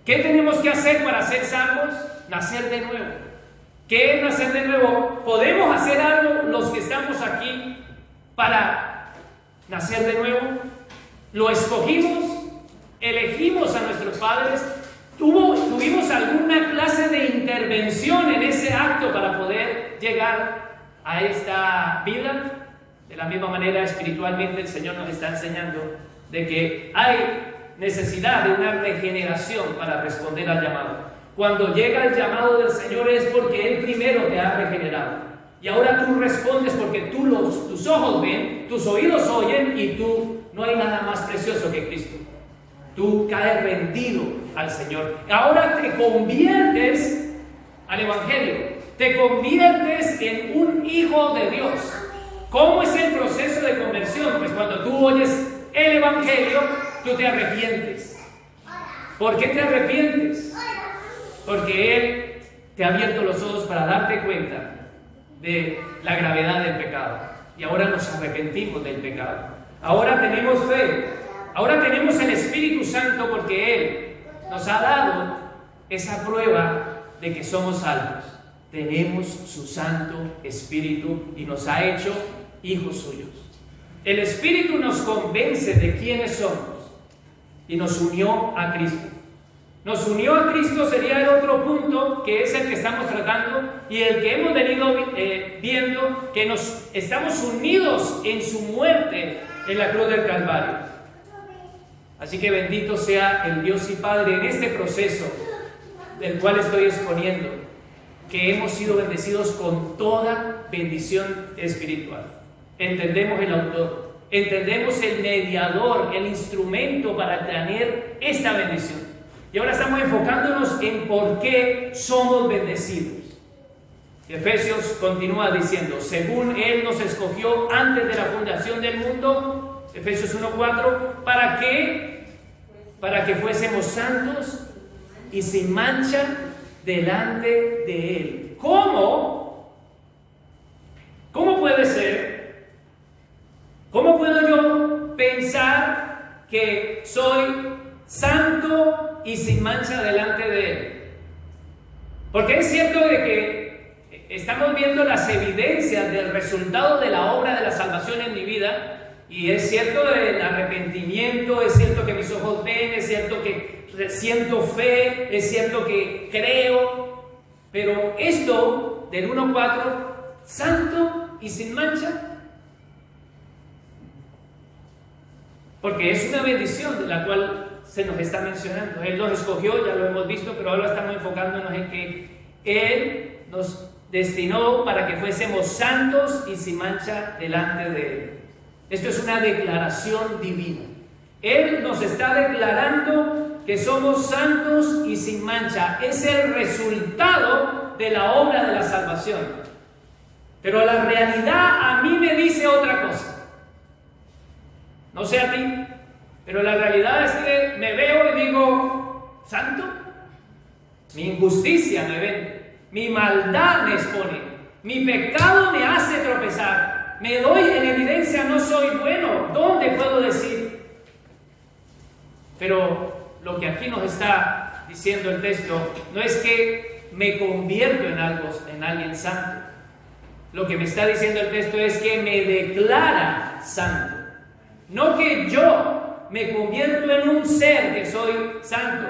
¿Qué tenemos que hacer para ser salvos? Nacer de nuevo. ¿Qué es nacer de nuevo? ¿Podemos hacer algo los que estamos aquí para nacer de nuevo? ¿Lo escogimos? ¿Elegimos a nuestros padres? ¿Tuvimos alguna clase de intervención en ese acto para poder llegar a esta vida? De la misma manera, espiritualmente, el Señor nos está enseñando de que hay necesidad de una regeneración para responder al llamado. Cuando llega el llamado del Señor es porque Él primero te ha regenerado. Y ahora tú respondes porque tus ojos ven, tus oídos oyen y no hay nada más precioso que Cristo. Tú caes rendido al Señor. Ahora te conviertes al Evangelio. Te conviertes en un hijo de Dios. ¿Cómo es el proceso de conversión? Pues cuando tú oyes el Evangelio, tú te arrepientes. ¿Por qué te arrepientes? Porque Él te ha abierto los ojos para darte cuenta de la gravedad del pecado. Y ahora nos arrepentimos del pecado. Ahora tenemos fe. Ahora tenemos el Espíritu Santo porque Él nos ha dado esa prueba de que somos salvos. Tenemos su Santo Espíritu y nos ha hecho hijos suyos. El Espíritu nos convence de quiénes somos y nos unió a Cristo. Nos unió a Cristo sería el otro punto que es el que estamos tratando y el que hemos venido viendo, que nos estamos unidos en su muerte en la cruz del Calvario. Así que bendito sea el Dios y Padre en este proceso del cual estoy exponiendo, que hemos sido bendecidos con toda bendición espiritual. Entendemos el autor, entendemos el mediador, el instrumento para tener esta bendición. Y ahora estamos enfocándonos en por qué somos bendecidos. Efesios continúa diciendo, según Él nos escogió antes de la fundación del mundo, Efesios 1:4, ¿para qué? Para que fuésemos santos y sin mancha delante de Él. ¿Cómo? ¿Cómo puede ser? ¿Cómo puedo yo pensar que soy santo y sin mancha delante de Él? Porque es cierto de que estamos viendo las evidencias del resultado de la obra de la salvación en mi vida. Y es cierto el arrepentimiento, es cierto que mis ojos ven, es cierto que siento fe, es cierto que creo. Pero esto del 1:4, santo y sin mancha, porque es una bendición de la cual se nos está mencionando. Él nos escogió, ya lo hemos visto, pero ahora estamos enfocándonos en que Él nos destinó para que fuésemos santos y sin mancha delante de Él. Esto es una declaración divina. Él nos está declarando que somos santos y sin mancha. Es el resultado de la obra de la salvación. Pero la realidad a mí me dice otra cosa. No sé a ti, pero la realidad es que me veo y digo, ¿santo? Mi injusticia me vende, mi maldad me expone, mi pecado me hace tropezar. Me doy en evidencia, no soy bueno. ¿Dónde puedo decir? Pero lo que aquí nos está diciendo el texto no es que me convierto en alguien santo. Lo que me está diciendo el texto es que me declara santo. No que yo me convierto en un ser que soy santo.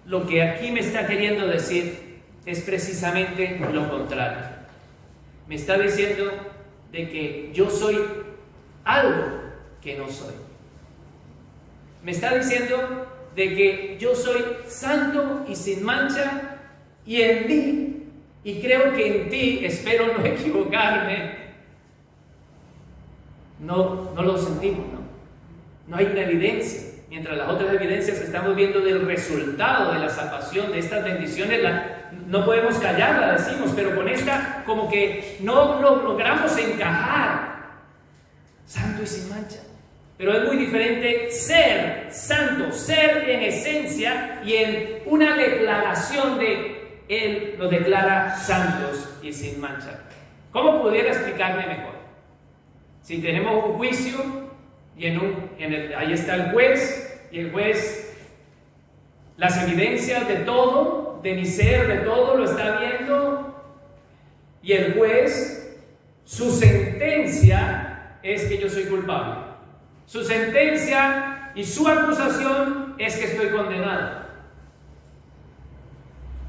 Lo que aquí me está queriendo decir es precisamente lo contrario. Me está diciendo de que yo soy algo que no soy. Me está diciendo de que yo soy santo y sin mancha y en mí, y creo que en ti, espero no equivocarme, no lo sentimos, no hay una evidencia. Mientras las otras evidencias que estamos viendo del resultado de la salvación, de estas bendiciones, no podemos callar, la decimos, pero con esta como que no lo logramos encajar. Santo y sin mancha. Pero es muy diferente ser santo, ser en esencia y en una declaración de Él nos declara santos y sin mancha. ¿Cómo pudiera explicarme mejor? Si tenemos un juicio y ahí está el juez y el juez las evidencias de todo, de mi ser, de todo, lo está viendo, y el juez, su sentencia es que yo soy culpable. Su sentencia y su acusación es que estoy condenado.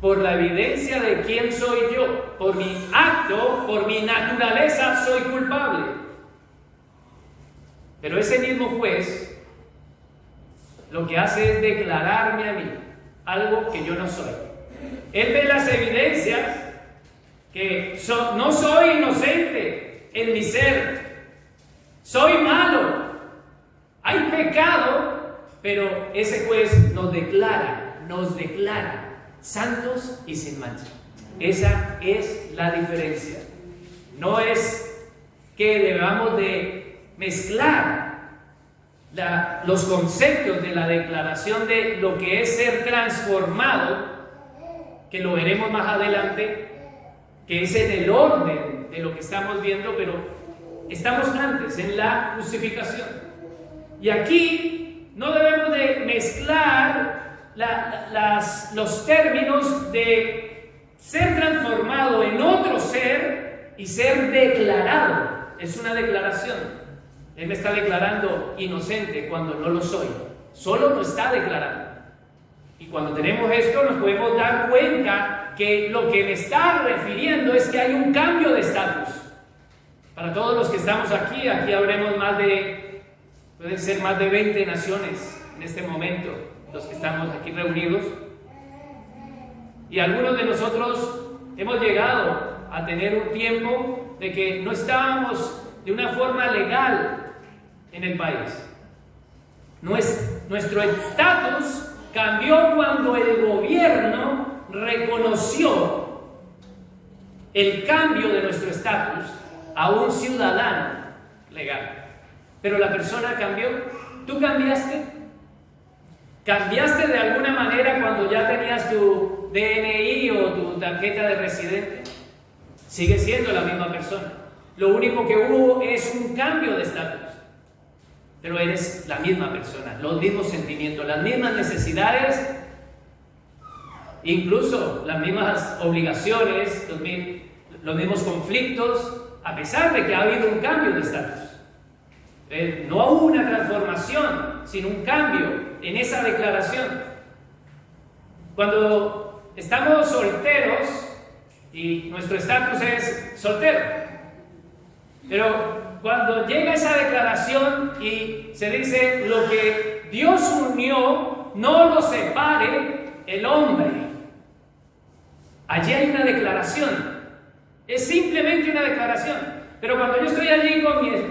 Por la evidencia de quién soy yo, por mi acto, por mi naturaleza, soy culpable. Pero ese mismo juez lo que hace es declararme a mí algo que yo no soy. Él ve las evidencias que no soy inocente en mi ser, soy malo, hay pecado, pero ese juez nos declara santos y sin mancha. Esa es la diferencia. No es que debamos de mezclar los conceptos de la declaración de lo que es ser transformado, que lo veremos más adelante, que es en el orden de lo que estamos viendo, pero estamos antes en la justificación. Y aquí no debemos de mezclar los términos de ser transformado en otro ser y ser declarado. Es una declaración. Él me está declarando inocente cuando no lo soy. Solo lo está declarando. Y cuando tenemos esto nos podemos dar cuenta que lo que me está refiriendo es que hay un cambio de estatus. Para todos los que estamos aquí habremos pueden ser más de 20 naciones en este momento, los que estamos aquí reunidos. Y algunos de nosotros hemos llegado a tener un tiempo de que no estábamos de una forma legal en el país. Nuestro estatus cambió cuando el gobierno reconoció el cambio de nuestro estatus a un ciudadano legal. Pero la persona cambió. ¿Tú cambiaste? ¿Cambiaste de alguna manera cuando ya tenías tu DNI o tu tarjeta de residente? Sigue siendo la misma persona. Lo único que hubo es un cambio de estatus. Pero eres la misma persona, los mismos sentimientos, las mismas necesidades, incluso las mismas obligaciones, los mismos conflictos, a pesar de que ha habido un cambio de estatus. No hubo una transformación, sino un cambio en esa declaración. Cuando estamos solteros y nuestro estatus es soltero, pero cuando llega esa declaración y se dice lo que Dios unió, no lo separe el hombre. Allí hay una declaración. Es simplemente una declaración. Pero cuando yo estoy allí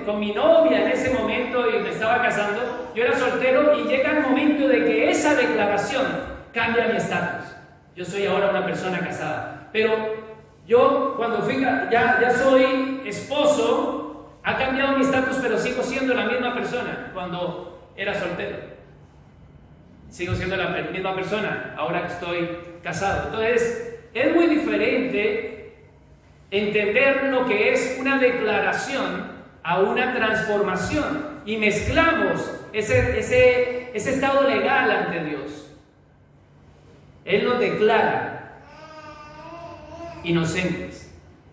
con mi novia en ese momento y me estaba casando, yo era soltero y llega el momento de que esa declaración cambia mi estatus. Yo soy ahora una persona casada. Pero yo cuando ya soy esposo, ha cambiado mi estatus, pero sigo siendo la misma persona cuando era soltero. Sigo siendo la misma persona ahora que estoy casado. Entonces, es muy diferente entender lo que es una declaración a una transformación. Y mezclamos ese estado legal ante Dios. Él nos declara inocentes.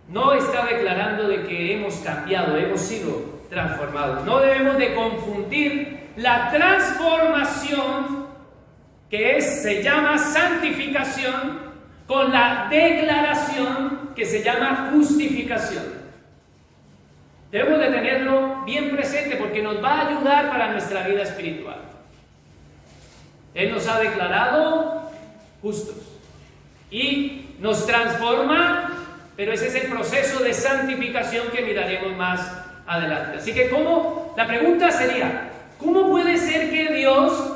No está declarando de que hemos cambiado, hemos sido transformados. No debemos de confundir la transformación, que se llama santificación, con la declaración, que se llama justificación. Debemos de tenerlo bien presente porque nos va a ayudar para nuestra vida espiritual. Él nos ha declarado justos y nos transforma. Pero ese es el proceso de santificación que miraremos más adelante. Así que la pregunta sería, ¿cómo puede ser que Dios,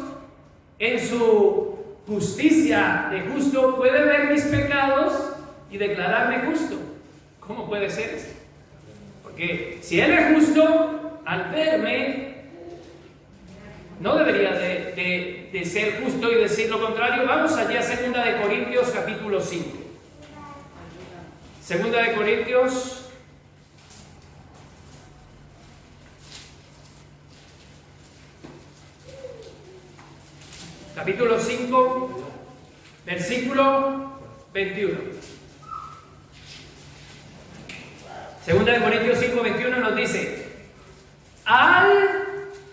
en su justicia de justo, puede ver mis pecados y declararme justo? ¿Cómo puede ser eso? Porque si Él es justo, al verme, no debería de ser justo y decir lo contrario. Vamos allá a 2 Corintios capítulo 5. 2 Corintios capítulo 5, versículo 21. Segunda de Corintios 5, 21 nos dice: al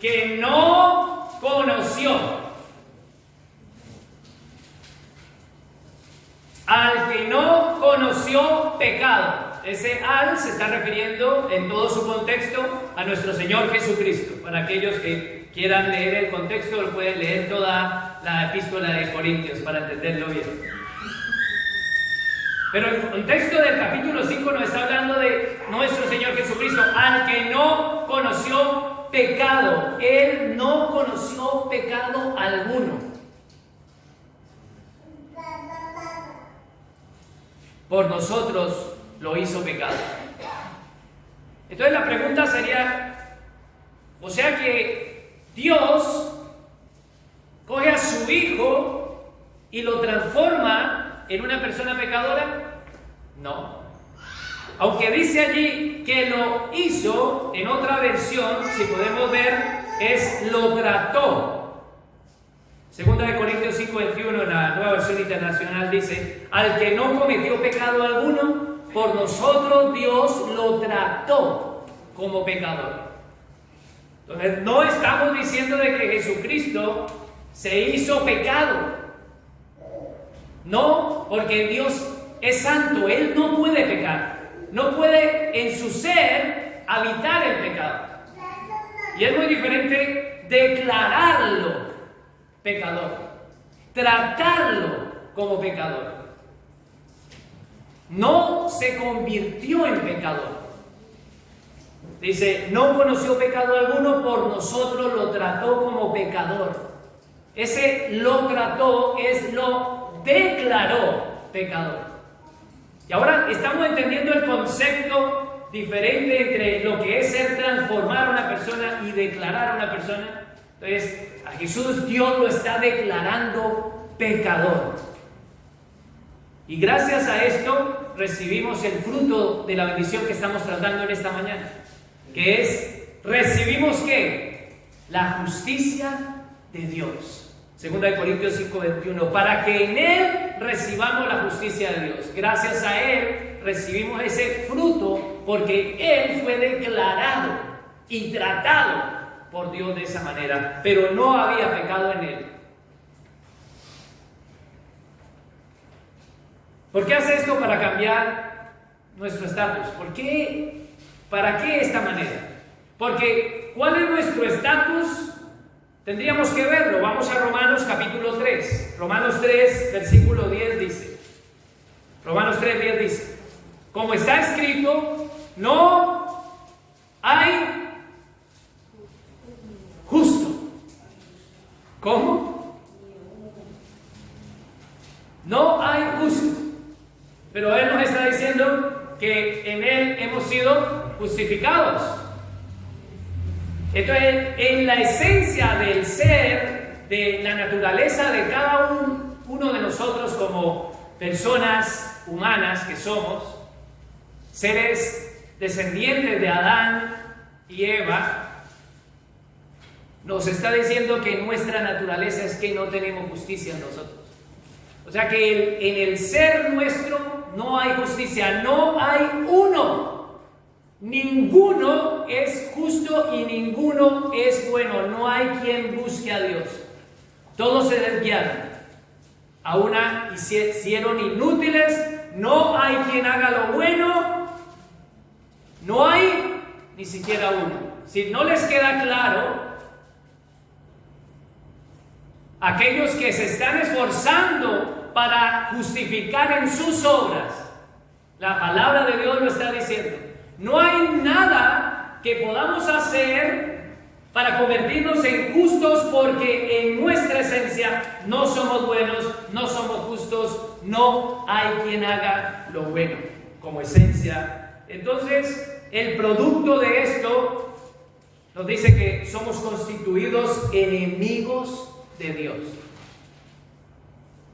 que no conoció, al que no conoció pecado. Ese al se está refiriendo en todo su contexto a nuestro Señor Jesucristo. Para aquellos que quieran leer el contexto, lo pueden leer toda la epístola de Corintios para entenderlo bien. Pero el contexto del capítulo 5 nos está hablando de nuestro Señor Jesucristo, al que no conoció pecado. Él no conoció pecado alguno. Por nosotros lo hizo pecado. Entonces la pregunta sería, o sea que Dios coge a su Hijo y lo transforma en una persona pecadora. No. Aunque dice allí que lo hizo, en otra versión, si podemos ver, es lo trató. Segunda de Corintios 5, 21, en la Nueva Versión Internacional dice: al que no cometió pecado alguno, por nosotros Dios lo trató como pecador. Entonces, no estamos diciendo de que Jesucristo se hizo pecado. No, porque Dios es santo, Él no puede pecar. No puede en su ser habitar el pecado. Y es muy diferente declararlo pecador, tratarlo como pecador. No se convirtió en pecador. Dice: no conoció pecado alguno, por nosotros lo trató como pecador. Ese lo trató es lo declaró pecador. Y ahora estamos entendiendo el concepto diferente entre lo que es ser transformar a una persona y declarar a una persona. Entonces, a Jesús Dios lo está declarando pecador. Y gracias a esto recibimos el fruto de la bendición que estamos tratando en esta mañana, que es, recibimos ¿qué? La justicia de Dios. Segunda de Corintios 5, 21, para que en Él recibamos la justicia de Dios. Gracias a Él recibimos ese fruto, porque Él fue declarado y tratado por Dios de esa manera, pero no había pecado en Él. ¿Por qué hace esto? Para cambiar nuestro estatus. ¿Por qué? ¿Para qué esta manera? Porque ¿cuál es nuestro estatus? Tendríamos que verlo. Vamos a Romanos capítulo 3. Romanos 3, versículo 10 dice. Romanos 3, 10 dice: como está escrito, no hay justo. ¿Cómo? No hay justo. Pero Él nos está diciendo que en Él hemos sido justificados. Entonces, en la esencia del ser, de la naturaleza de cada uno de nosotros como personas humanas que somos, seres descendientes de Adán y Eva, nos está diciendo que nuestra naturaleza es que no tenemos justicia en nosotros. O sea que en el ser nuestro no hay justicia, no hay uno. Ninguno es justo y ninguno es bueno. No hay quien busque a Dios. Todos se desviaron. A una hicieron inútiles. No hay quien haga lo bueno. No hay ni siquiera uno. Si no les queda claro, aquellos que se están esforzando para justificar en sus obras, la palabra de Dios lo está diciendo. No hay nada que podamos hacer para convertirnos en justos, porque en nuestra esencia no somos buenos, no somos justos, no hay quien haga lo bueno como esencia. Entonces, el producto de esto nos dice que somos constituidos enemigos de Dios.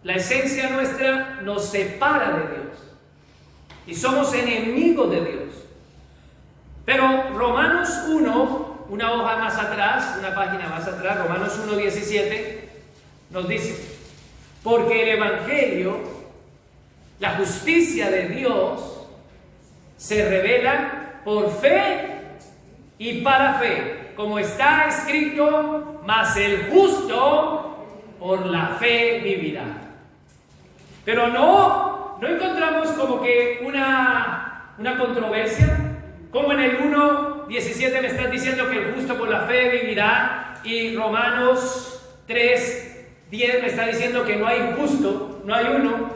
La esencia nuestra nos separa de Dios y somos enemigos de Dios. Pero Romanos 1, una hoja más atrás, una página más atrás, Romanos 1:17, nos dice, porque el Evangelio, la justicia de Dios, se revela por fe y para fe, como está escrito, mas el justo por la fe vivirá. Pero no encontramos como que una controversia, como en el 1:17 me estás diciendo que el justo por la fe vivirá, y Romanos 3:10 me está diciendo que no hay justo, no hay uno.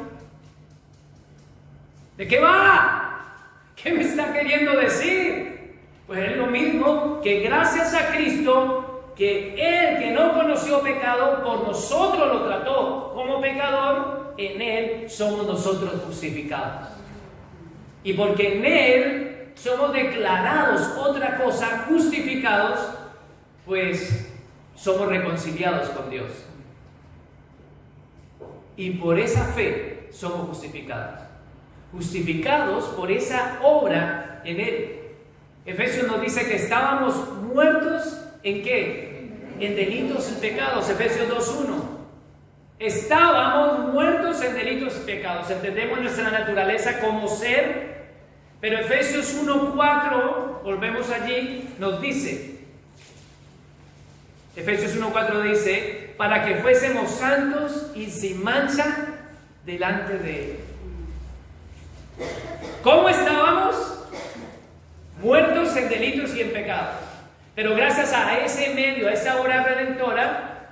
¿De qué va? ¿Qué me está queriendo decir? Pues es lo mismo, que gracias a Cristo, que Él que no conoció pecado, por nosotros lo trató como pecador, en Él somos nosotros justificados. Y porque en Él somos declarados otra cosa, justificados, pues somos reconciliados con Dios. Y por esa fe somos justificados. Justificados por esa obra en Él. Efesios nos dice que estábamos muertos ¿en qué? En delitos y pecados. Efesios 2:1. Estábamos muertos en delitos y pecados. Entendemos nuestra naturaleza como ser, pero Efesios 1:4, volvemos allí, nos dice, Efesios 1:4 dice, para que fuésemos santos y sin mancha delante de Él. ¿Cómo estábamos? Muertos en delitos y en pecados. Pero gracias a ese medio, a esa obra redentora,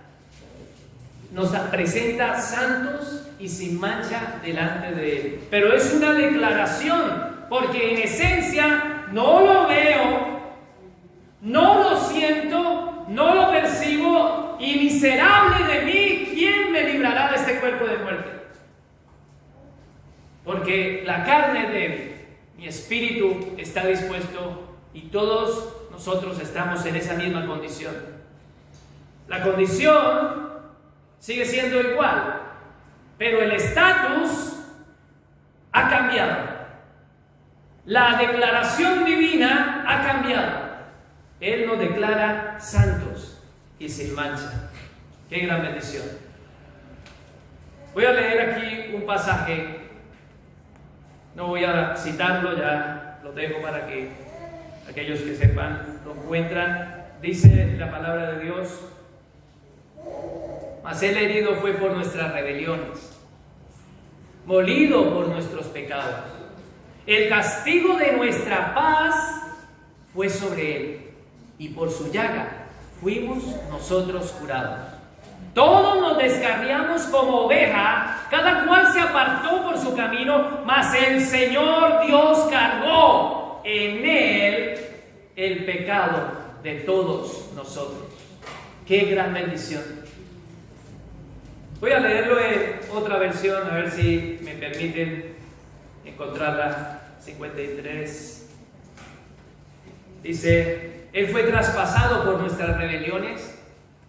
nos presenta santos y sin mancha delante de Él. Pero es una declaración, porque en esencia no lo veo, no lo siento, no lo percibo, y miserable de mí, ¿quién me librará de este cuerpo de muerte? Porque la carne débil, mi espíritu está dispuesto, y todos nosotros estamos en esa misma condición. La condición sigue siendo igual, pero el estatus ha cambiado. La declaración divina ha cambiado. Él nos declara santos y sin mancha. ¡Qué gran bendición! Voy a leer aquí un pasaje. No voy a citarlo, ya lo dejo para que aquellos que sepan lo encuentran. Dice la palabra de Dios: mas Él herido fue por nuestras rebeliones, molido por nuestros pecados. El castigo de nuestra paz fue sobre Él, y por su llaga fuimos nosotros curados. Todos nos descarriamos como oveja, cada cual se apartó por su camino, mas el Señor Dios cargó en Él el pecado de todos nosotros. ¡Qué gran bendición! Voy a leerlo en otra versión, a ver si me permiten encontrarla. 53. Dice: Él fue traspasado por nuestras rebeliones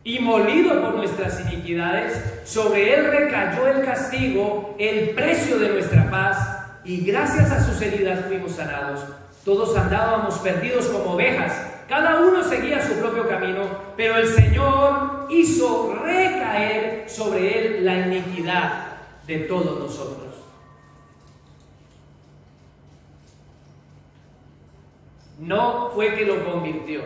y molido por nuestras iniquidades. Sobre Él recayó el castigo, el precio de nuestra paz, y gracias a sus heridas fuimos sanados. Todos andábamos perdidos como ovejas, cada uno seguía su propio camino, pero el Señor hizo recaer sobre Él la iniquidad de todos nosotros. No fue que lo convirtió,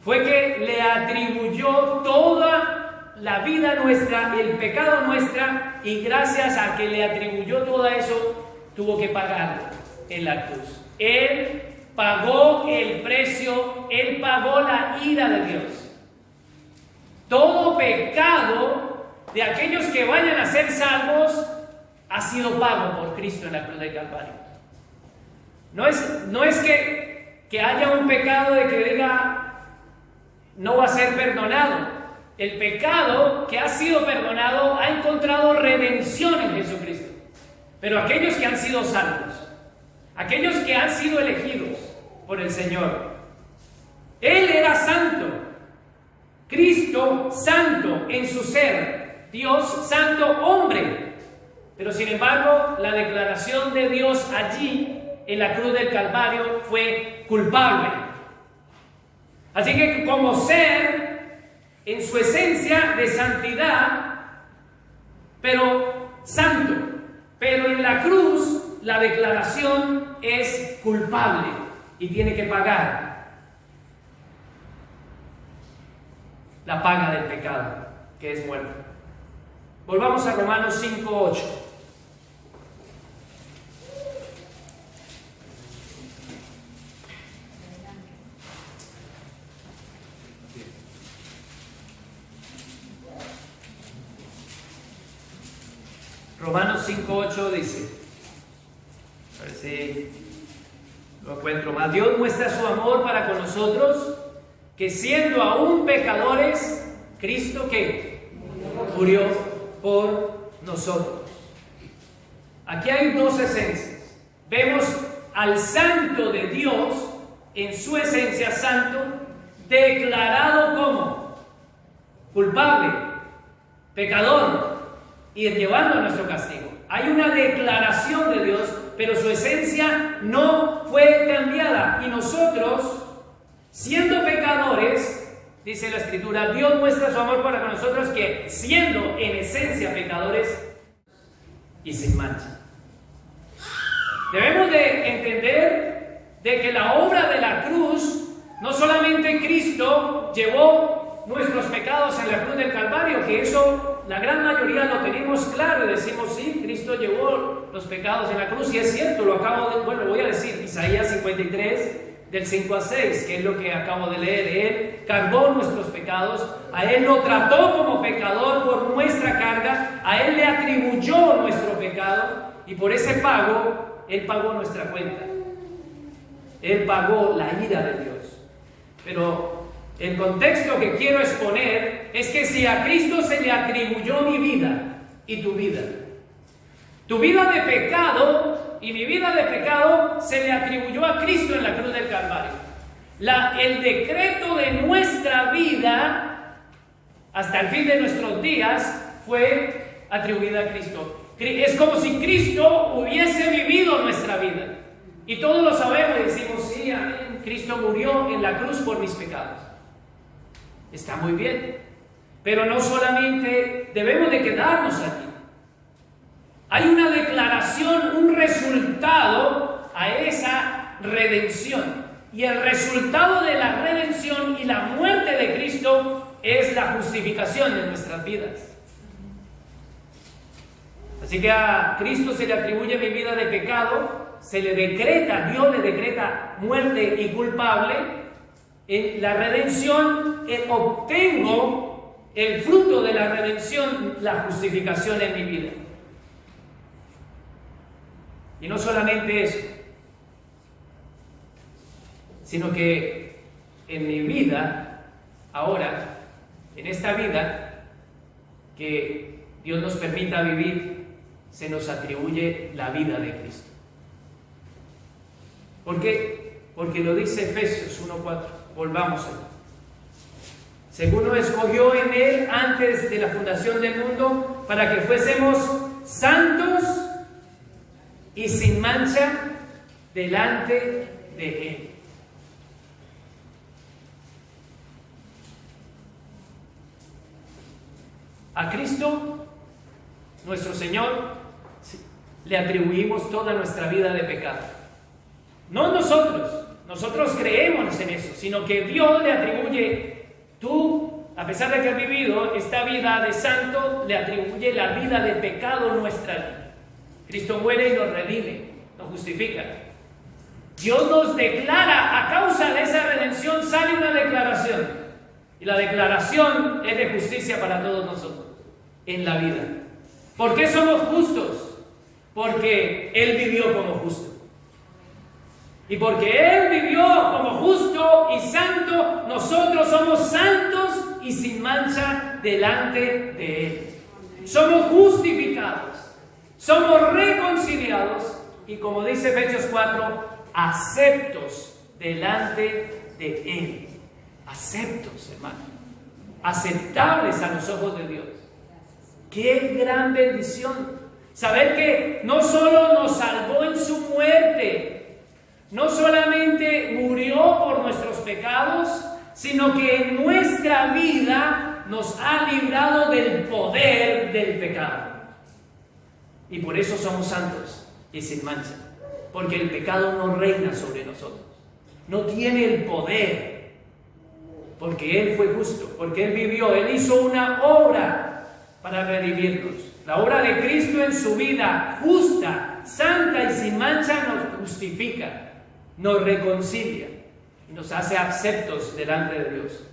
fue que le atribuyó toda la vida nuestra, el pecado nuestra, y gracias a que le atribuyó todo eso, tuvo que pagarlo en la cruz. Él pagó el precio, Él pagó la ira de Dios. Todo pecado de aquellos que vayan a ser salvos ha sido pago por Cristo en la cruz del Calvario. No es que haya un pecado de que diga no va a ser perdonado. El pecado que ha sido perdonado ha encontrado redención en Jesucristo. Pero aquellos que han sido salvos, aquellos que han sido elegidos por el Señor, Él era santo, Cristo santo en su ser, Dios santo hombre, pero sin embargo la declaración de Dios allí en la cruz del Calvario fue culpable. Así que como ser, en su esencia de santidad, pero santo. Pero en la cruz la declaración es culpable y tiene que pagar la paga del pecado, que es muerte. Volvamos a Romanos 5:8. Romanos 5:8 dice, a ver si lo encuentro más. Dios muestra su amor para con nosotros, que siendo aún pecadores, Cristo que murió por nosotros. Aquí hay dos esencias. Vemos al santo de Dios en su esencia santo, declarado como culpable, pecador, y llevando a nuestro castigo. Hay una declaración de Dios, pero su esencia no fue cambiada. Y nosotros, siendo pecadores, dice la Escritura, Dios muestra su amor para nosotros, que siendo en esencia pecadores y sin mancha. Debemos de entender de que la obra de la cruz, no solamente Cristo llevó nuestros pecados en la cruz del Calvario, que eso la gran mayoría lo tenemos claro y decimos, sí, Cristo llevó los pecados en la cruz, y es cierto, lo voy a decir, Isaías 53, del 5 al 6, que es lo que acabo de leer. Él cargó nuestros pecados, a Él lo trató como pecador por nuestra carga, a Él le atribuyó nuestro pecado, y por ese pago, Él pagó nuestra cuenta. Él pagó la ira de Dios. Pero el contexto que quiero exponer es que si a Cristo se le atribuyó mi vida y tu vida de pecado y mi vida de pecado se le atribuyó a Cristo en la cruz del Calvario. El decreto de nuestra vida hasta el fin de nuestros días fue atribuida a Cristo. Es como si Cristo hubiese vivido nuestra vida. Y todos lo sabemos y decimos, sí, amén, Cristo murió en la cruz por mis pecados. Está muy bien, pero no solamente debemos de quedarnos aquí. Hay una declaración, un resultado a esa redención. Y el resultado de la redención y la muerte de Cristo es la justificación de nuestras vidas. Así que a Cristo se le atribuye mi vida de pecado, se le decreta, Dios le decreta muerte y culpable. En la redención obtengo el fruto de la redención, la justificación en mi vida. Y no solamente eso, sino que en mi vida, ahora, en esta vida que Dios nos permita vivir, se nos atribuye la vida de Cristo. ¿Por qué? Porque lo dice Efesios 1:4. Volvamos a él. Según nos escogió en Él antes de la fundación del mundo, para que fuésemos santos y sin mancha delante de Él. A Cristo, nuestro Señor, le atribuimos toda nuestra vida de pecado. No nosotros creemos en eso, sino que Dios le atribuye, tú, a pesar de que has vivido esta vida de santo, le atribuye la vida de pecado en nuestra vida. Cristo muere y nos redime, nos justifica. Dios nos declara, a causa de esa redención sale una declaración. Y la declaración es de justicia para todos nosotros en la vida. ¿Por qué somos justos? Porque Él vivió como justo. Y porque Él vivió como justo y santo, nosotros somos santos y sin mancha delante de Él. Somos justificados, somos reconciliados y, como dice Efesios 4, aceptos delante de Él. Aceptos, hermano. Aceptables a los ojos de Dios. ¡Qué gran bendición! Saber que no solo nos salvó en su muerte, no solamente murió por nuestros pecados, sino que en nuestra vida nos ha librado del poder del pecado. Y por eso somos santos y sin mancha. Porque el pecado no reina sobre nosotros. No tiene el poder. Porque Él fue justo. Porque Él vivió. Él hizo una obra para redimirnos. La obra de Cristo en su vida justa, santa y sin mancha nos justifica, nos reconcilia y nos hace aceptos delante de Dios.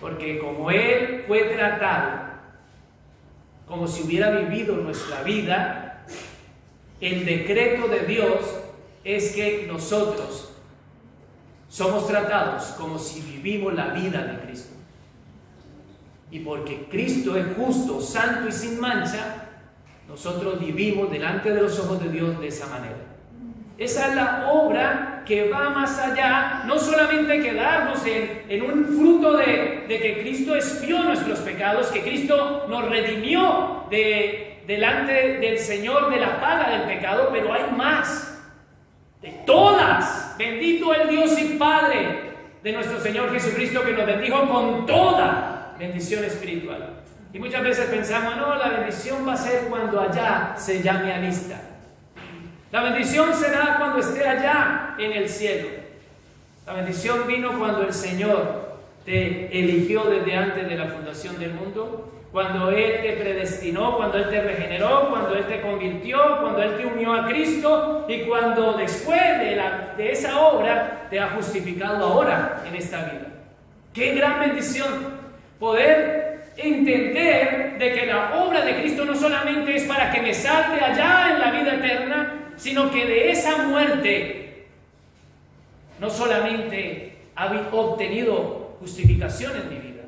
Porque como Él fue tratado como si hubiera vivido nuestra vida, el decreto de Dios es que nosotros somos tratados como si vivimos la vida de Cristo. Y porque Cristo es justo, santo y sin mancha, nosotros vivimos delante de los ojos de Dios de esa manera. Esa es la obra que va más allá, no solamente quedarnos en un fruto de que Cristo expió nuestros pecados, que Cristo nos redimió delante del Señor de la paga del pecado, pero hay más, de todas. Bendito el Dios y Padre de nuestro Señor Jesucristo, que nos bendijo con toda bendición espiritual. Y muchas veces pensamos, no, la bendición va a ser cuando allá se llame a lista. La bendición será cuando esté allá en el cielo. La bendición vino cuando el Señor te eligió desde antes de la fundación del mundo, cuando Él te predestinó, cuando Él te regeneró, cuando Él te convirtió, cuando Él te unió a Cristo y cuando después de esa obra te ha justificado ahora en esta vida. ¡Qué gran bendición! Poder entender de que la obra de Cristo no solamente es para que me salve allá en la vida eterna, sino que de esa muerte no solamente ha obtenido justificación en mi vida,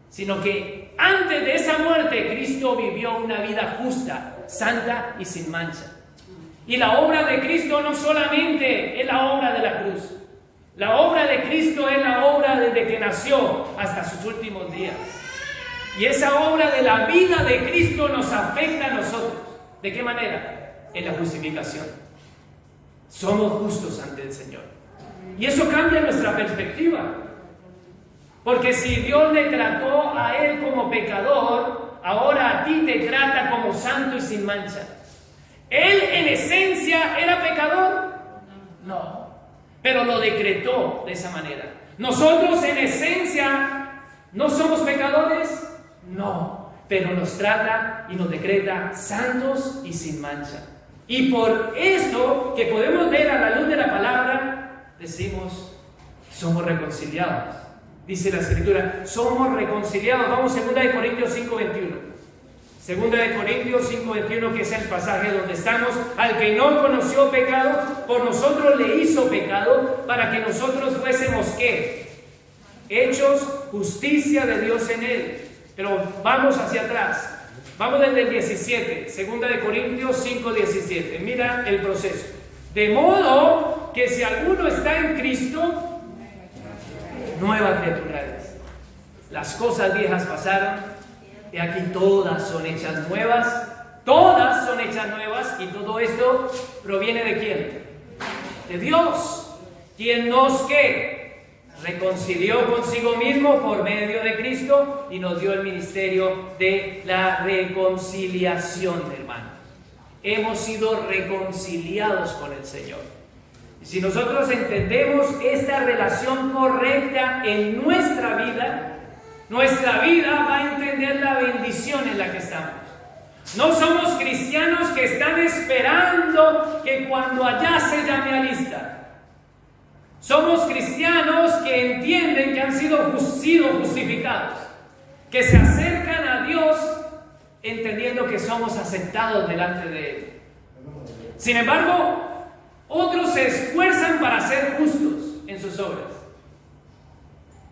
sino que antes de esa muerte Cristo vivió una vida justa, santa y sin mancha. Y la obra de Cristo no solamente es la obra de la cruz. La obra de Cristo es la obra desde que nació hasta sus últimos días. Y esa obra de la vida de Cristo nos afecta a nosotros. ¿De qué manera? En la justificación. Somos justos ante el Señor. Y eso cambia nuestra perspectiva. Porque si Dios le trató a Él como pecador, ahora a ti te trata como santo y sin mancha. ¿Él en esencia era pecador? No. Pero lo decretó de esa manera. ¿Nosotros en esencia no somos pecadores? No. Pero nos trata y nos decreta santos y sin mancha. Y por esto que podemos ver a la luz de la palabra, decimos, somos reconciliados. Dice la Escritura, somos reconciliados. Vamos a 2 Corintios 5:21. 2 Corintios 5:21, que es el pasaje donde estamos. Al que no conoció pecado, por nosotros le hizo pecado, para que nosotros fuésemos, ¿qué? Hechos justicia de Dios en él. Pero vamos hacia atrás. Vamos desde el 17, 2 Corintios 5:17. Mira el proceso. De modo que si alguno está en Cristo, nueva criatura es. Las cosas viejas pasaron, y aquí todas son hechas nuevas. Todas son hechas nuevas, y todo esto proviene ¿de quién? De Dios, quien nos ¿qué? Reconcilió consigo mismo por medio de Cristo y nos dio el ministerio de la reconciliación, hermanos. Hemos sido reconciliados con el Señor. Y si nosotros entendemos esta relación correcta en nuestra vida va a entender la bendición en la que estamos. No somos cristianos que están esperando que cuando allá se llame a lista. Somos cristianos que entienden que han sido justificados, que se acercan a Dios entendiendo que somos aceptados delante de Él. Sin embargo, otros se esfuerzan para ser justos en sus obras.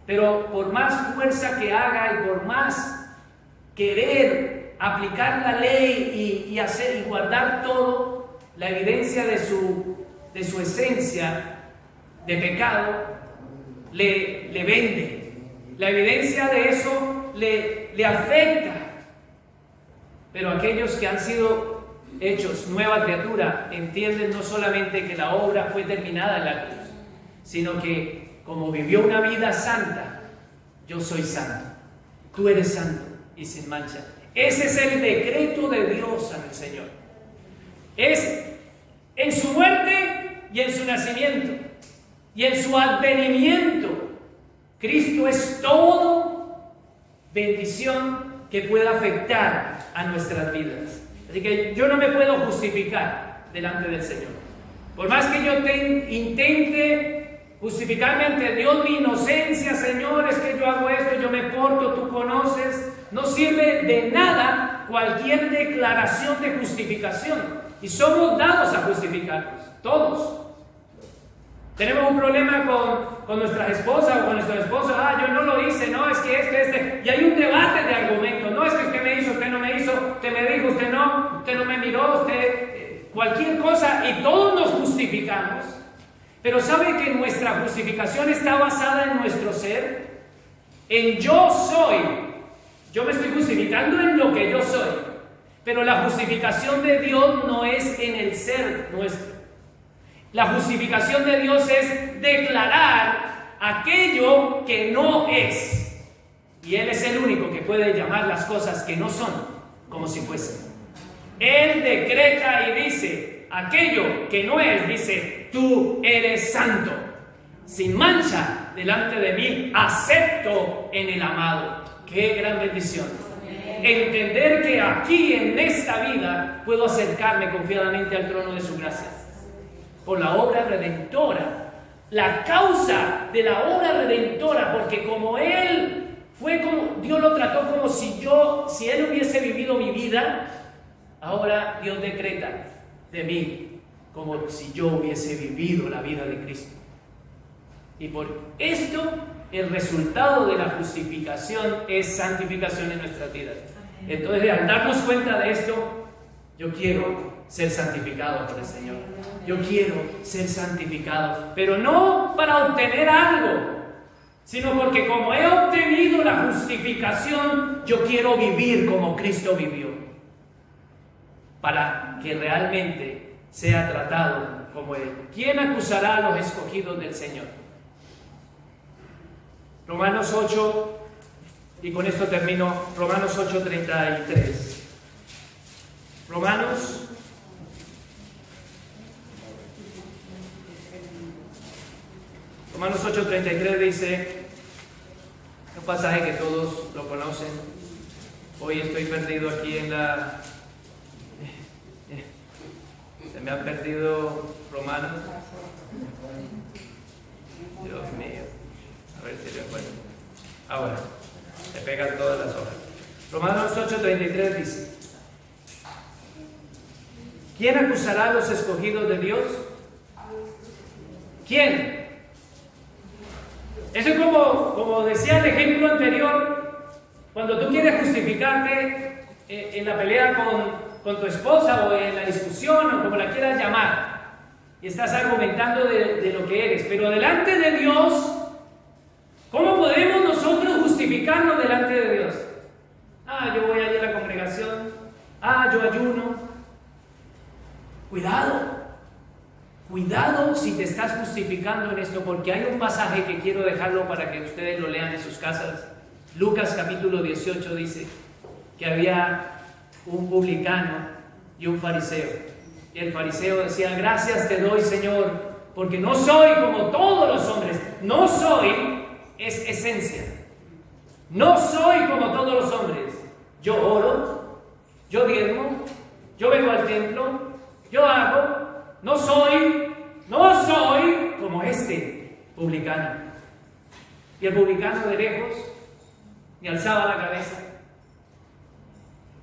Pero por más fuerza que haga y por más querer aplicar la ley y hacer y guardar todo, la evidencia de su esencia de pecado le vende. La evidencia de eso le afecta. Pero aquellos que han sido hechos nueva criatura entienden no solamente que la obra fue terminada en la cruz, sino que como vivió una vida santa, yo soy santo, tú eres santo, y sin mancha. Ese es el decreto de Dios en el Señor. Es en su muerte y en su nacimiento y en su advenimiento. Cristo es todo bendición que pueda afectar a nuestras vidas. Así que yo no me puedo justificar delante del Señor. Por más que yo intente justificarme ante Dios mi inocencia, Señor, es que yo hago esto, yo me porto, tú conoces, no sirve de nada cualquier declaración de justificación. Y somos dados a justificarnos, todos. Tenemos un problema con nuestras esposas o con nuestro esposo. Yo no lo hice, no, es que este. Y hay un debate de argumentos. No, es que usted me hizo, usted no me hizo, usted me dijo, usted no me miró, usted, cualquier cosa. Y todos nos justificamos. Pero ¿sabe que nuestra justificación está basada en nuestro ser? En yo soy. Yo me estoy justificando en lo que yo soy. Pero la justificación de Dios no es en el ser nuestro. La justificación de Dios es declarar aquello que no es. Y Él es el único que puede llamar las cosas que no son como si fuesen. Él decreta y dice, aquello que no es, dice, tú eres santo, sin mancha delante de mí, acepto en el amado. ¡Qué gran bendición! Entender que aquí en esta vida puedo acercarme confiadamente al trono de su gracia. Por la obra redentora, la causa de la obra redentora, porque como Él fue como, Dios lo trató como si Él hubiese vivido mi vida, ahora Dios decreta de mí como si yo hubiese vivido la vida de Cristo. Y por esto, el resultado de la justificación es santificación en nuestras vidas. Entonces, al darnos cuenta de esto, yo quiero ser santificado por el Señor. Yo quiero ser santificado, pero no para obtener algo, sino porque como he obtenido la justificación, yo quiero vivir como Cristo vivió, para que realmente sea tratado como Él. ¿Quién acusará a los escogidos del Señor? Romanos 8, y con esto termino, Romanos 8:33. Romanos 8:33 dice, un pasaje que todos lo conocen. Hoy estoy perdido aquí en la... Se me han perdido Romanos. Dios mío. A ver si lo encuentro. Bueno, se pegan todas las hojas. Romanos 8:33 dice, ¿quién acusará a los escogidos de Dios? ¿Quién? Eso es como decía el ejemplo anterior, cuando tú quieres justificarte en la pelea con tu esposa o en la discusión o como la quieras llamar, y estás argumentando de lo que eres, pero delante de Dios, ¿cómo podemos nosotros justificarnos delante de Dios? Yo voy allí a la congregación, yo ayuno. Cuidado si te estás justificando en esto, porque hay un pasaje que quiero dejarlo para que ustedes lo lean en sus casas. Lucas capítulo 18 dice que había un publicano y un fariseo. Y el fariseo decía, gracias te doy, Señor, porque no soy como todos los hombres. No soy es esencia. No soy como todos los hombres. Yo oro, yo diezmo, yo vengo al templo, yo hago. No soy como este publicano. Y el publicano de lejos ni alzaba la cabeza.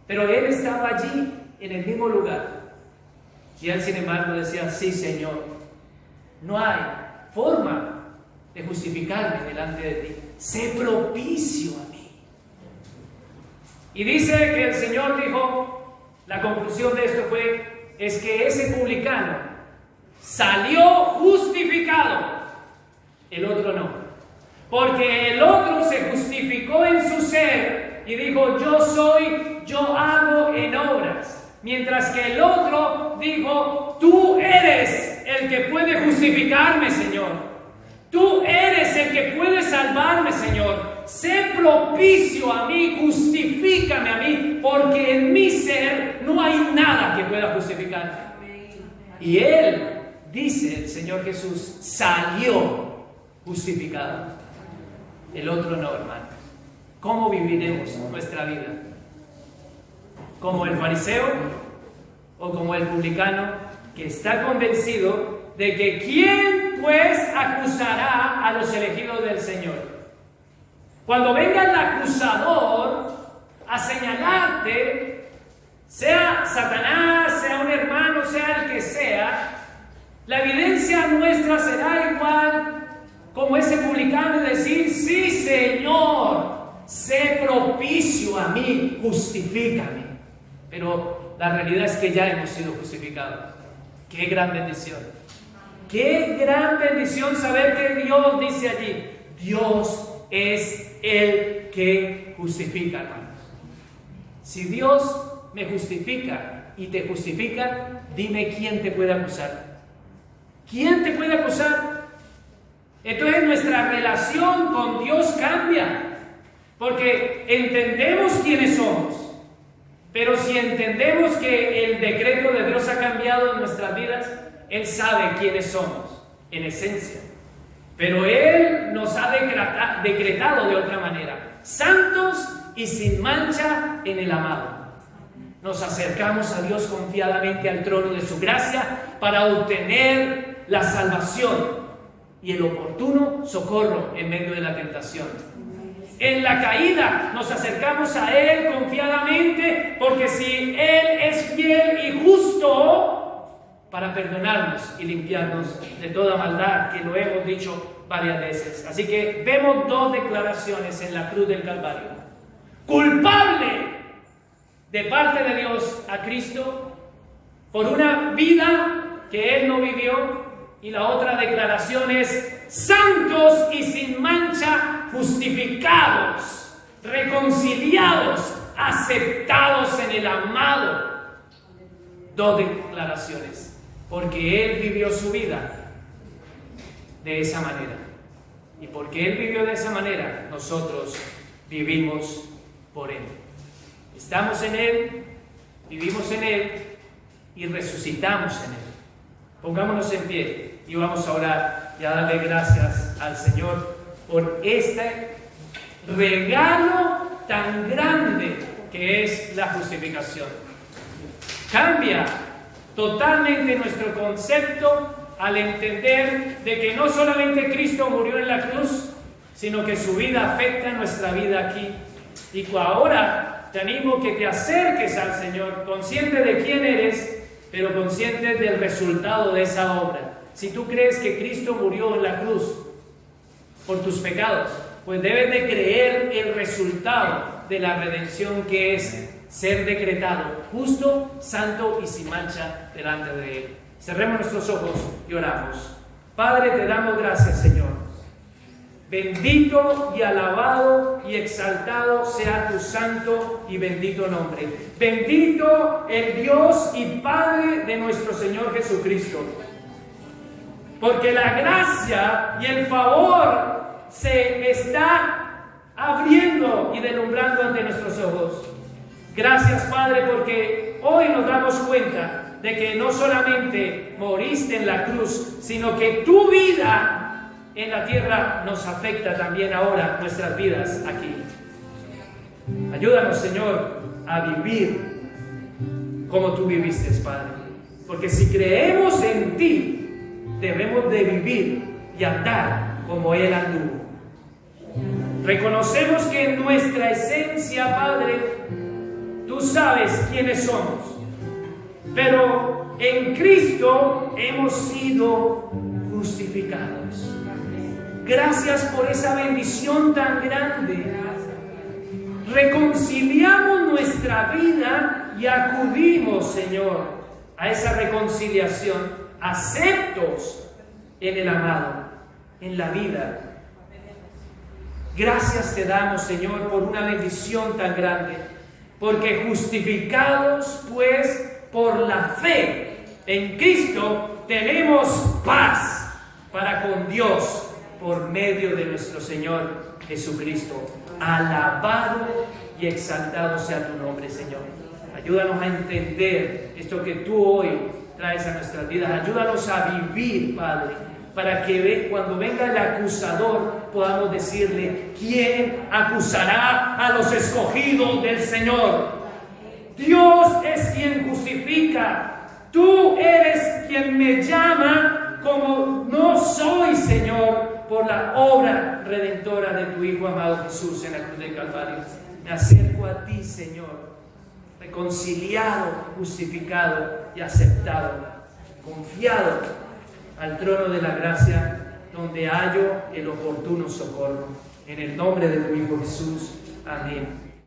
Pero él estaba allí en el mismo lugar. Y él, sin embargo, decía, sí, Señor, no hay forma de justificarme delante de ti. Sé propicio a mí. Y dice que el Señor dijo, la conclusión de esto es que ese publicano salió justificado, el otro no. Porque el otro se justificó en su ser y dijo, yo hago en obras. Mientras que el otro dijo, tú eres el que puede justificarme, Señor. Tú eres el que puede salvarme, Señor. Sé propicio a mí, justifícame. Y Él, dice el Señor Jesús, salió justificado. El otro no, hermano. ¿Cómo viviremos nuestra vida? ¿Como el fariseo o como el publicano que está convencido de que quién pues acusará a los elegidos del Señor? Cuando venga el acusador a señalarte, sea Satanás, sea un hermano, sea el que sea, la evidencia nuestra será igual como ese publicano y decir: sí, Señor, sé propicio a mí, justifícame. Pero la realidad es que ya hemos sido justificados. ¡Qué gran bendición! ¡Qué gran bendición saber que Dios dice allí! Dios es el que justifica, hermanos. Si Dios me justifica y te justifica, dime quién te puede acusar. ¿Quién te puede acusar? Entonces nuestra relación con Dios cambia, porque entendemos quiénes somos. Pero si entendemos que el decreto de Dios ha cambiado en nuestras vidas, Él sabe quiénes somos, en esencia. Pero Él nos ha decretado de otra manera: santos y sin mancha en el amado. Nos acercamos a Dios confiadamente al trono de su gracia para obtener la salvación y el oportuno socorro en medio de la tentación. En la caída nos acercamos a Él confiadamente, porque si Él es fiel y justo para perdonarnos y limpiarnos de toda maldad, que lo hemos dicho varias veces. Así que vemos dos declaraciones en la cruz del Calvario: culpable de parte de Dios a Cristo por una vida que Él no vivió, y la otra declaración es: santos y sin mancha, justificados, reconciliados, aceptados en el amado. Dos declaraciones, porque Él vivió su vida de esa manera, y porque Él vivió de esa manera, nosotros vivimos por Él. Estamos en Él, vivimos en Él y resucitamos en Él. Pongámonos en pie y vamos a orar y a darle gracias al Señor por este regalo tan grande que es la justificación. Cambia totalmente nuestro concepto al entender de que no solamente Cristo murió en la cruz, sino que su vida afecta a nuestra vida aquí. Y ahora te animo que te acerques al Señor, consciente de quién eres, pero consciente del resultado de esa obra. Si tú crees que Cristo murió en la cruz por tus pecados, pues debes de creer el resultado de la redención, que es ser decretado justo, santo y sin mancha delante de Él. Cerremos nuestros ojos y oramos. Padre, te damos gracias, Señor. Bendito y alabado y exaltado sea tu santo y bendito nombre. Bendito el Dios y Padre de nuestro Señor Jesucristo. Porque la gracia y el favor se está abriendo y deslumbrando ante nuestros ojos. Gracias, Padre, porque hoy nos damos cuenta de que no solamente moriste en la cruz, sino que tu vida en la tierra nos afecta también ahora nuestras vidas aquí. Ayúdanos, Señor, a vivir como tú viviste, Padre. Porque si creemos en ti, debemos de vivir y andar como Él anduvo. Reconocemos que en nuestra esencia, Padre, tú sabes quiénes somos. Pero en Cristo hemos sido justificados. Gracias por esa bendición tan grande. Reconciliamos nuestra vida y acudimos, Señor, a esa reconciliación, aceptos en el amado, en la vida. Gracias te damos, Señor, por una bendición tan grande, porque justificados, pues, por la fe en Cristo, tenemos paz para con Dios por medio de nuestro Señor Jesucristo. Alabado y exaltado sea tu nombre, Señor. Ayúdanos a entender esto que tú hoy traes a nuestras vidas. Ayúdanos a vivir, Padre, para que cuando venga el acusador podamos decirle: ¿quién acusará a los escogidos del Señor? Dios es quien justifica. Tú eres quien me llama como no soy, Señor, por la obra redentora de tu Hijo amado Jesús en la cruz del Calvario. Me acerco a ti, Señor, reconciliado, justificado y aceptado, confiado al trono de la gracia, donde hallo el oportuno socorro. En el nombre de tu Hijo Jesús. Amén.